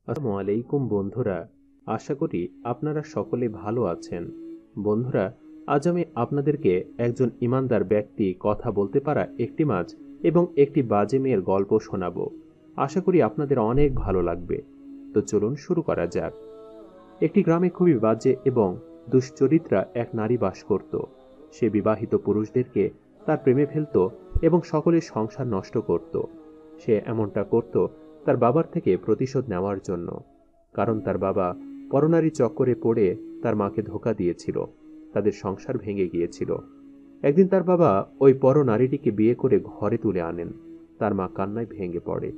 আসসালামু আলাইকুম বন্ধুরা। আশা করি আপনারা সকলে ভালো আছেন। বন্ধুরা, আজ আমি আপনাদেরকে একজন ইমানদার ব্যক্তি কথা বলতে পারা একটি মাছ এবং একটি বাজে মেয়ের গল্প শোনাবো। আশা করি আপনাদের অনেক ভালো লাগবে। তো চলুন শুরু করা যাক। একটি গ্রামে খুবই বাজে এবং দুশ্চরিত্রা এক নারী বাস করত। সে বিবাহিত পুরুষদেরকে তার প্রেমে ফেলত এবং সকলের সংসার নষ্ট করত। সে এমনটা করত তার বাবার থেকে প্রতিশোধ নেওয়ার জন্য, কারণ তার বাবা পরনারী চক্করে পড়ে তার মাকে ধোঁকা দিয়েছিল। তাদের সংসার ভেঙে গিয়েছিল। একদিন তার বাবা ওই পরনারীটিকে বিয়ে করে ঘরে তুলে আনেন। তার মা কান্নায় ভেঙে পড়ে।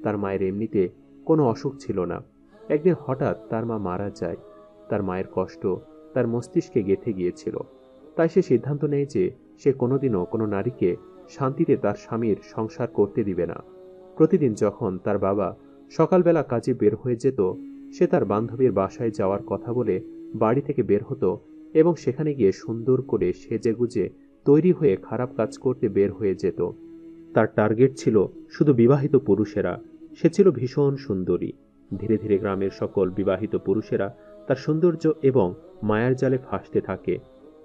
তার মায়ের এমনিতে কোনো অসুখ ছিল না। একদিন হঠাৎ তার মা মারা যায়। তার মায়ের কষ্ট তার মস্তিষ্কে গেঁথে গিয়েছিল। তাই সে সিদ্ধান্ত নেয় যে সে কোনোদিনও কোনো নারীকে শান্তিতে তার স্বামীর সংসার করতে দিবে না। প্রতিদিন যখন তার বাবা সকালবেলা কাজে বের হয়ে যেত, সে তার বান্ধবীর বাসায় যাওয়ার কথা বলে বাড়ি থেকে বের হতো এবং সেখানে গিয়ে সুন্দর করে সেজেগুজে তৈরি হয়ে খারাপ কাজ করতে বের হয়ে যেত। তার টার্গেট ছিল শুধু বিবাহিত পুরুষেরা। সে ছিল ভীষণ সুন্দরী। ধীরে ধীরে গ্রামের সকল বিবাহিত পুরুষেরা তার সৌন্দর্য এবং মায়ার জালে ফাঁসতে থাকে।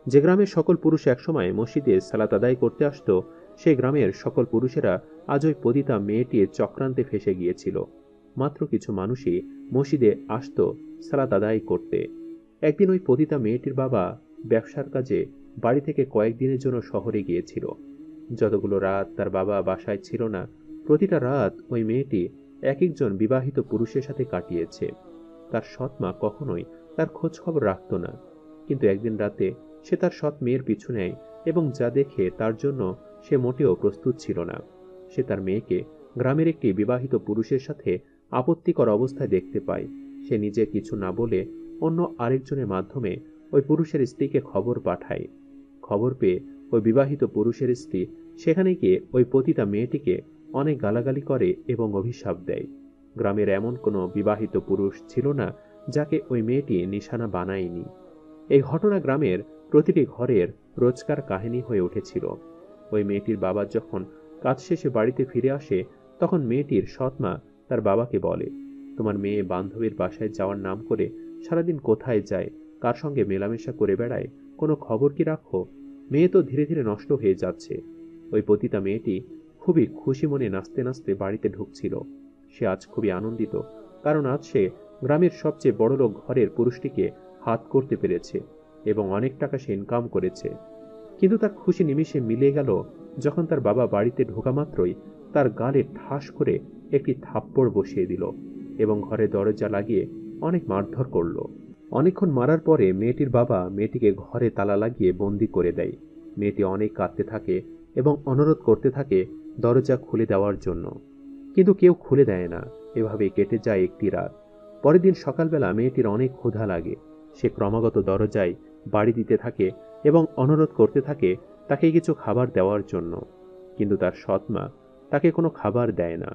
যে গ্রামের সকল পুরুষ একসময় মসজিদে সালাত আদায় করতে আসতো, সেই গ্রামের সকল পুরুষেরা আজ ওই পতিতা মেয়েটির চক্রান্তে ফেসে গিয়েছিল। মাত্র কিছু মানুষই মসজিদে আসতো সালাত আদায় করতে। একদিন ওই পতিতা মেয়েটির বাবা ব্যবসার কাজে বাড়ি থেকে কয়েকদিনের জন্য শহরে গিয়েছিল। যতগুলো রাত তার বাবা বাসায় ছিল না, প্রতিটা রাত ওই মেয়েটি এক একজন বিবাহিত পুরুষের সাথে কাটিয়েছে। তার সৎ মা কখনোই তার খোঁজ খবর রাখত না, কিন্তু একদিন রাতে সে তার সৎ মেয়ের পিছু নেয় এবং যা দেখে তার জন্য সে মোটেও প্রস্তুত ছিল না। সে তার মেয়েকে গ্রামের একটি বিবাহিত পুরুষের সাথে আপত্তিকর অবস্থায় দেখতে পায়। সে নিজে কিছু না বলে অন্য আরেকজনের মাধ্যমে ওই পুরুষের স্ত্রীকে খবর পাঠায়। খবর পেয়ে ওই বিবাহিত পুরুষের স্ত্রী সেখানে গিয়ে ওই পতিতা মেয়েটিকে অনেক গালাগালি করে এবং অভিশাপ দেয়। গ্রামের এমন কোনো বিবাহিত পুরুষ ছিল না যাকে ওই মেয়েটি নিশানা বানায়নি। এই ঘটনা গ্রামের প্রতিটি ঘরের রোজকার কাহিনী হয়ে উঠেছিল। ওই মেয়েটির বাবা যখন কাজ শেষে বাড়িতে ফিরে আসে, তখন মেয়েটির সৎ মা তার বাবাকে বলে, তোমার মেয়ে বান্ধবীর বাসায় যাওয়ার নাম করে সারাদিন কোথায় যায়, কার সঙ্গে মেলামেশা করে বেড়ায়, কোনো খবর কি রাখো? মেয়ে তো ধীরে ধীরে নষ্ট হয়ে যাচ্ছে। ওই পতিতা মেয়েটি খুবই খুশি মনে নাচতে নাচতে বাড়িতে ঢুকছিল। সে আজ খুবই আনন্দিত, কারণ আজ সে গ্রামের সবচেয়ে বড়লোক ঘরের পুরুষটিকে হাত করতে পেরেছে এবং অনেক টাকা সে ইনকাম করেছে। কিন্তু তার খুশি নিমিষে মিলিয়ে গেল যখন তার বাবা বাড়িতে ঢোকা মাত্রই তার গালে ঠাস করে একটি থাপ্পড় বসিয়ে দিল এবং ঘরে দরজা লাগিয়ে অনেক মারধর করল। অনেকক্ষণ মারার পরে মেয়েটির বাবা মেয়েটিকে ঘরে তালা লাগিয়ে বন্দি করে দেয়। মেয়েটি অনেক কাঁদতে থাকে এবং অনুরোধ করতে থাকে দরজা খুলে দেওয়ার জন্য, কিন্তু কেউ খুলে দেয় না। এভাবে কেটে যায় একটি রাত। পরের দিন সকালবেলা মেয়েটির অনেক ক্ষুধা লাগে। সে ক্রমাগত দরজায় বাড়ি দিতে থাকে এবং অনুরোধ করতে থাকে তাকে কিছু খাবার দেওয়ার জন্য, কিন্তু তার সৎ মা তাকে কোনো খাবার দেয় না।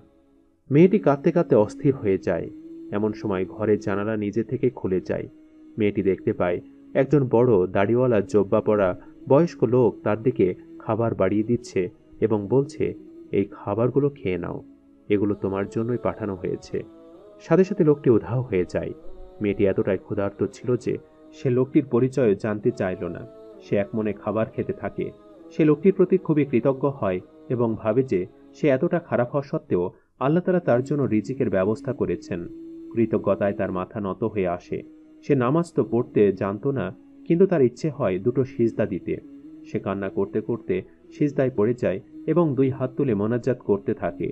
মেয়েটি কাঁদতে কাঁদতে অস্থির হয়ে যায়। এমন সময় ঘরের জানালা নিজে থেকে খুলে যায়। মেয়েটি দেখতে পায় একজন বড় দাড়িওয়ালা জোব্বা পরা বয়স্ক লোক তার দিকে খাবার বাড়িয়ে দিচ্ছে এবং বলছে, এই খাবারগুলো খেয়ে নাও, এগুলো তোমার জন্যই পাঠানো হয়েছে। সাথে সাথে লোকটি উধাও হয়ে যায়। মেয়েটি এতটাই ক্ষুধার্ত ছিল যে সে লোকটির পরিচয় জানতে চাইল না। সে একমনে খাবার খেতে থাকে। সে লোকটির প্রতি খুবই কৃতজ্ঞ হয় এবং ভাবে যে সে এতটা খারাপ হওয়া সত্ত্বেও আল্লাহ তাআলা তার জন্য রিজিকের ব্যবস্থা করেছেন। কৃতজ্ঞতায় তার মাথা নত হয়ে আসে। সে নামাজ তো পড়তে জানত না, কিন্তু তার ইচ্ছে হয় দুটো সিজদা দিতে। সে কান্না করতে করতে সিজদায় পড়ে যায় এবং দুই হাত তুলে মোনাজাত করতে থাকে।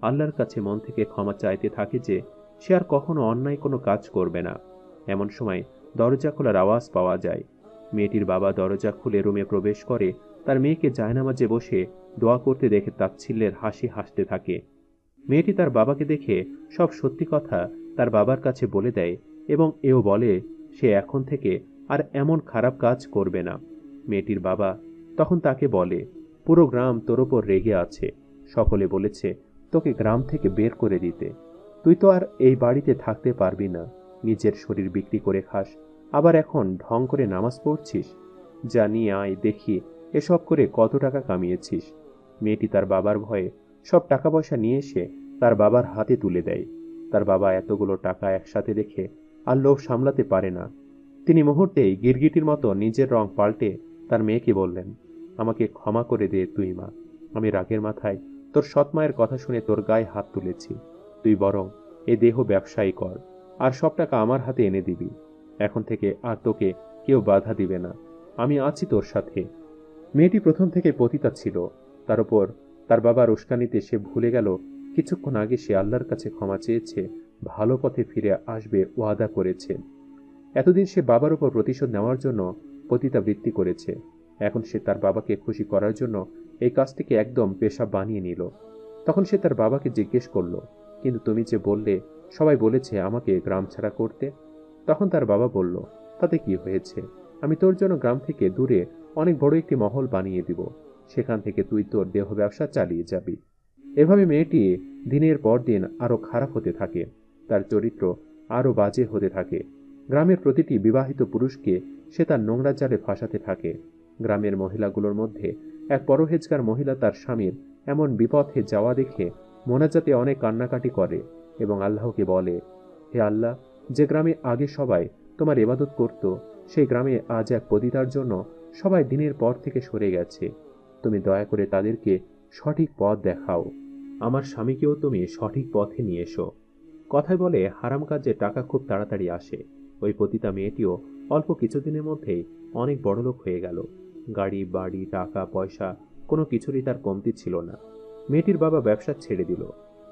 আল্লাহর কাছে মন থেকে ক্ষমা চাইতে থাকে যে সে আর কখনো অন্যায় কোনো কাজ করবে না। এমন সময় দরজা খোলার আওয়াজ পাওয়া যায়। মেয়েটির বাবা দরজা খুলে রুমে প্রবেশ করে তার মেয়েকে জায়নামাজে বসে দোয়া করতে দেখে তাচ্ছিল্যের হাসি হাসতে থাকে। মেয়েটি তার বাবাকে দেখে সব সত্যি কথা তার বাবার কাছে বলে দেয় এবং এও বলে সে এখন থেকে আর এমন খারাপ কাজ করবে না। মেয়েটির বাবা তখন তাকে বলে, পুরো গ্রাম তোর ওপর রেগে আছে। সকলে বলেছে তোকে গ্রাম থেকে বের করে দিতে। তুই তো আর এই বাড়িতে থাকতে পারবি না। নিজের শরীর বিক্রি করে খাস, আবার এখন ঢং করে নামাজ পড়ছিস। যা নিয়ে আয় দেখি এসব করে কত টাকা কামিয়েছিস। মেয়েটি তার বাবার ভয়ে সব টাকা পয়সা নিয়ে এসে তার বাবার হাতে তুলে দেয়। তার বাবা এতগুলো টাকা একসাথে দেখে আর লোভ সামলাতে পারে না। তিনি মুহূর্তেই গিরগিটির মতো নিজের রং পাল্টে তার মেয়েকে বললেন, আমাকে ক্ষমা করে দে তুই মা। আমি রাগের মাথায় তোর সৎ মায়ের কথা শুনে তোর গায়ে হাত তুলেছি। তুই বরং এ দেহ ব্যবসায়ী কর, আর সব টাকা আমার হাতে এনে দিবি। এখন থেকে আর তোকে কেউ বাধা দিবে না। আমি আছি তোর সাথে। মেয়েটি প্রথম থেকে পতিতা ছিল, তার উপর তার বাবার উস্কানিতে সে ভুলে গেল কিছুক্ষণ আগে সে আল্লাহর কাছে ক্ষমা চেয়েছে, ভালো পথে ফিরে আসবে ওয়াদা করেছে। এতদিন সে বাবার উপর প্রতিশোধ নেওয়ার জন্য পতিতাবৃত্তি করেছে। এখন সে তার বাবাকে খুশি করার জন্য এই কাজটিকে একদম পেশা বানিয়ে নিল। তখন সে তার বাবাকে জিজ্ঞেস করল, কিন্তু তুমি যে বললে সবাই বলেছে আমাকে গ্রাম ছাড়া করতে। তখন তার বাবা বলল, তাতে কি হয়েছে, আমি তোর জন্য গ্রাম থেকে দূরে অনেক বড় একটি মহল বানিয়ে দিব। সেখান থেকে তুই তোর দেহ ব্যবসা চালিয়ে যাবি। এভাবে মেয়েটি দিনের পর দিন আরো খারাপ হতে থাকে, তার চরিত্র আরো বাজে হতে থাকে। গ্রামের প্রতিটি বিবাহিত পুরুষকে সে তার নোংরা জালে ফাঁসাতে থাকে। গ্রামের মহিলাগুলোর মধ্যে এক পরহেজগার মহিলা তার স্বামীর এমন বিপথে যাওয়া দেখে মোনাজাতে অনেক কান্নাকাটি করে এবং আল্লাহকে বলে, হে আল্লাহ, যে গ্রামে আগে সবাই তোমার ইবাদত করত, সেই গ্রামে আজ এক পতিতার জন্য সবাই দিনের পর থেকে সরে গেছে। তুমি দয়া করে তাদেরকে সঠিক পথ দেখাও। আমার স্বামীকেও তুমি সঠিক পথে নিয়ে এসো। কথায় বলে হারাম কাজে টাকা খুব তাড়াতাড়ি আসে। ওই পতিতা মেয়েটিও অল্প কিছুদিনের মধ্যেই অনেক বড়লোক হয়ে গেল। গাড়ি বাড়ি টাকা পয়সা কোনো কিছুরই তার কমতি ছিল না। মেয়েটির বাবা ব্যবসা ছেড়ে দিল।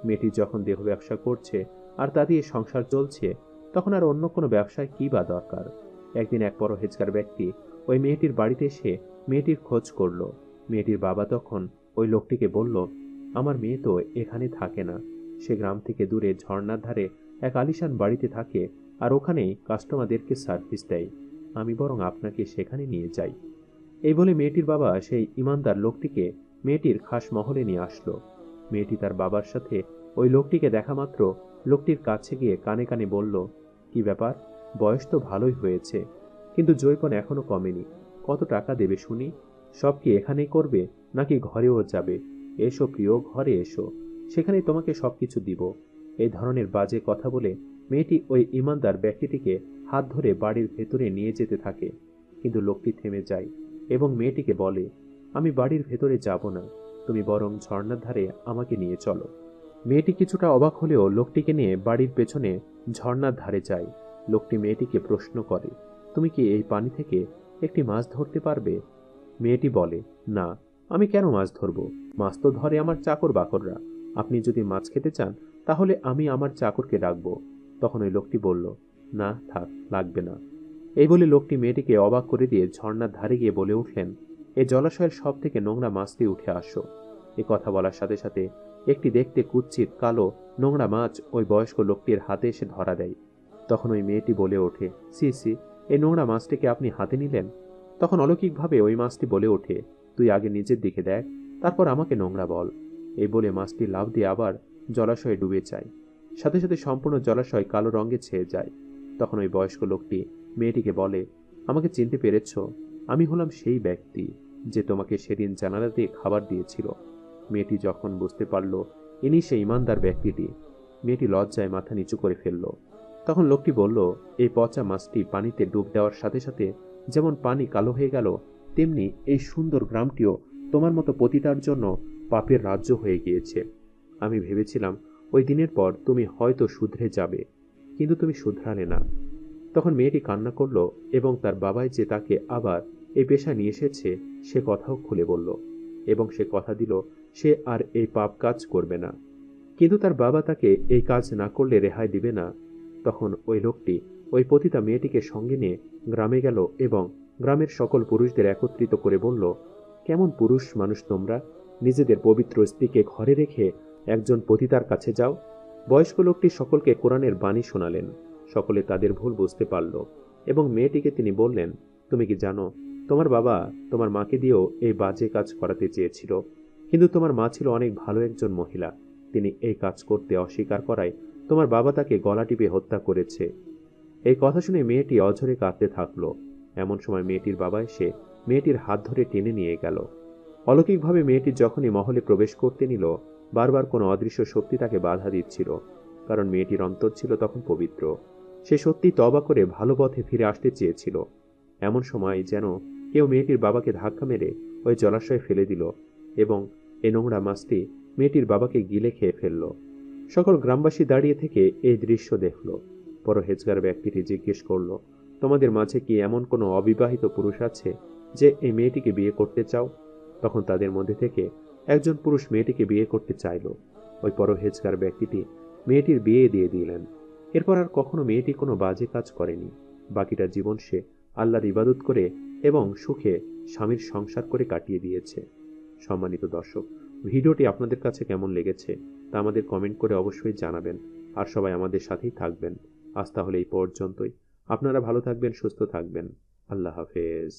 মেয়েটি যখন দেহ ব্যবসা করছে আর তা দিয়ে সংসার চলছে, তখন আর অন্য কোনো ব্যবসায় কি বা দরকার। একদিন এক পরহেজগার ব্যক্তি ওই মেয়েটির বাড়িতে এসে মেয়েটির খোঁজ করল। মেয়েটির বাবা তখন ওই লোকটিকে বলল, আমার মেয়ে তো এখানে থাকে না, সে গ্রাম থেকে দূরে ঝর্ণার ধারে এক আলিশান বাড়িতে থাকে, আর ওখানেই কাস্টমারদেরকে সার্ভিস দেয়। আমি বরং আপনাকে সেখানে নিয়ে যাই। এই বলে মেয়েটির বাবা সেই ইমানদার লোকটিকে মেয়েটির খাস মহলে নিয়ে আসলো। মেয়েটি তার বাবার সাথে ওই লোকটিকে দেখা মাত্র লোকটির কাছে গিয়ে কানে কানে বলল, কি ব্যাপার, বয়স তো ভালোই হয়েছে, কিন্তু জৈপন এখনো কমেনি। কত টাকা দেবে শুনি? সব কি এখানেই করবে নাকি ঘরেও যাবে? এসো প্রিয়, ঘরে এসো, সেখানেই তোমাকে সবকিছু দিব। এই ধরনের বাজে কথা বলে মেয়েটি ওই ইমানদার ব্যক্তিটিকে হাত ধরে বাড়ির ভেতরে নিয়ে যেতে থাকে। কিন্তু লোকটি থেমে যায় এবং মেয়েটিকে বলে, আমি বাড়ির ভেতরে যাব না, তুমি বরং ঝর্ণার ধারে আমাকে নিয়ে চলো। মেয়েটি কিছুটা অবাক হলেও লোকটিকে নিয়ে বাড়ির পেছনে ঝর্ণার ধারে যায়। লোকটি মেয়েটিকে প্রশ্ন করে, তুমি কি এই পানি থেকে একটি মাছ ধরতে পারবে? মেয়েটি বলে, না, আমি কেন মাছ ধরব? মাছ তো ধরে আমার চাকর বাকররা। আপনি যদি মাছ খেতে চান তাহলে আমি আমার চাকরকে ডাকব। তখন ওই লোকটি বলল, না থাক, লাগবে না। এই বলে লোকটি মেয়েটিকে অবাক করে দিয়ে ঝর্ণার ধারে গিয়ে বলে উঠলেন, এই জলাশয়ের সব থেকে নোংরা মাছটি উঠে আসো। এ কথা বলার সাথে সাথে একটি দেখতে কুৎসিত কালো নোংরা মাছ ওই বয়স্ক লোকটির হাতে এসে ধরা দেয়। তখন ওই মেয়েটি বলে ওঠে, সি সি, এই নোংরা মাছটিকে আপনি হাতে নিলেন? তখন অলৌকিকভাবে ওই মাছটি বলে ওঠে, তুই আগে নিজের দিকে দেখ, তারপর আমাকে নোংরা বল। এই বলে মাছটি লাফ দিয়ে আবার জলাশয়ে ডুবে যায়। সাথে সাথে সম্পূর্ণ জলাশয় কালো রঙে ছেয়ে যায়। তখন ওই বয়স্ক লোকটি মেয়েটিকে বলে, আমাকে চিনতে পেরেছ? আমি হলাম সেই ব্যক্তি যে তোমাকে সেদিন জানালা দিয়ে খাবার দিয়েছিল। মেয়েটি যখন বুঝতে পারল ইনি সেই ইমানদার ব্যক্তিটি, মেয়েটি লজ্জায় মাথা নিচু করে ফেলল। তখন লোকটি বলল, এই পচা মাছটি পানিতে ডুব দেওয়ার সাথে সাথে যেমন পানি কালো হয়ে গেল, তেমনি এই সুন্দর গ্রামটিও তোমার মতো পতিতার জন্য পাপের রাজ্য হয়ে গিয়েছে। আমি ভেবেছিলাম ওই দিনের পর তুমি হয়তো শুধরে যাবে, কিন্তু তুমি শুধরালে না। তখন মেয়েটি কান্না করল এবং তার বাবাই যে তাকে আবার এই পেশা নিয়ে এসেছে সে কথাও খুলে বলল, এবং সে কথা দিল সে আর এই পাপ কাজ করবে না। কিন্তু তার বাবা তাকে এই কাজ না করলে রেহাই দিবে না। তখন ওই লোকটি ওই পতিতা মেয়েটিকে সঙ্গে নিয়ে গ্রামে গেল এবং গ্রামের সকল পুরুষদের একত্রিত করে বলল, কেমন পুরুষ মানুষ তোমরা, নিজেদের পবিত্র স্ত্রীকে ঘরে রেখে একজন পতিতার কাছে যাও। বয়স্ক লোকটি সকলকে কোরআনের বাণী শোনালেন। সকলে তাদের ভুল বুঝতে পারল এবং মেয়েটিকে তিনি বললেন, তুমি কি জানো তোমার বাবা তোমার মাকে দিয়েও এই বাজে কাজ করাতে চেয়েছিল, কিন্তু তোমার মা ছিল অনেক ভালো একজন মহিলা। তিনি এই কাজ করতে অস্বীকার করায় তোমার বাবা তাকে গলা টিপে হত্যা করেছে। এই কথা শুনে মেয়েটি অঝরে কাঁদতে থাকলো। এমন সময় মেয়েটির বাবা এসে মেয়েটির হাত ধরে টেনে নিয়ে গেল। অলৌকিকভাবে মেয়েটি যখনই মহলে প্রবেশ করতে নিল, বারবার কোনো অদৃশ্য শক্তি তাকে বাধা দিচ্ছিল। কারণ মেয়েটির অন্তর ছিল তখন পবিত্র। সে সত্যি তওবা করে ভালো পথে ফিরে আসতে চেয়েছিল। এমন সময় যেন কেউ মেয়েটির বাবাকে ধাক্কা মেরে ওই জলাশয়ে ফেলে দিল এবং এ নোংরা মাছটি মেয়েটির বাবাকে গিলে খেয়ে ফেলল। সকল গ্রামবাসী দাঁড়িয়ে থেকে এই দৃশ্য দেখল। পরহেজগার ব্যক্তিটি জিজ্ঞেস করল, তোমাদের মাঝে কি এমন কোনো অবিবাহিত পুরুষ আছে যে এই মেয়েটিকে বিয়ে করতে চাও? তখন তাদের মধ্যে থেকে একজন পুরুষ মেয়েটিকে বিয়ে করতে চাইল। ওই পরহেজগার ব্যক্তিটি মেয়েটির বিয়ে দিয়ে দিলেন। এরপর আর কখনো মেয়েটি কোনো বাজে কাজ করেনি। বাকিটা জীবন সে আল্লাহর ইবাদত করে এবং সুখে স্বামীর সংসার করে কাটিয়ে দিয়েছে। সম্মানিত দর্শক, ভিডিওটি আপনাদের কাছে কেমন লেগেছে তা আমাদের কমেন্ট করে অবশ্যই জানাবেন। আর সবাই আমাদের সাথেই থাকবেন। আজ তাহলে এই পর্যন্তই। আপনারা ভালো থাকবেন, সুস্থ থাকবেন। আল্লাহ হাফেজ।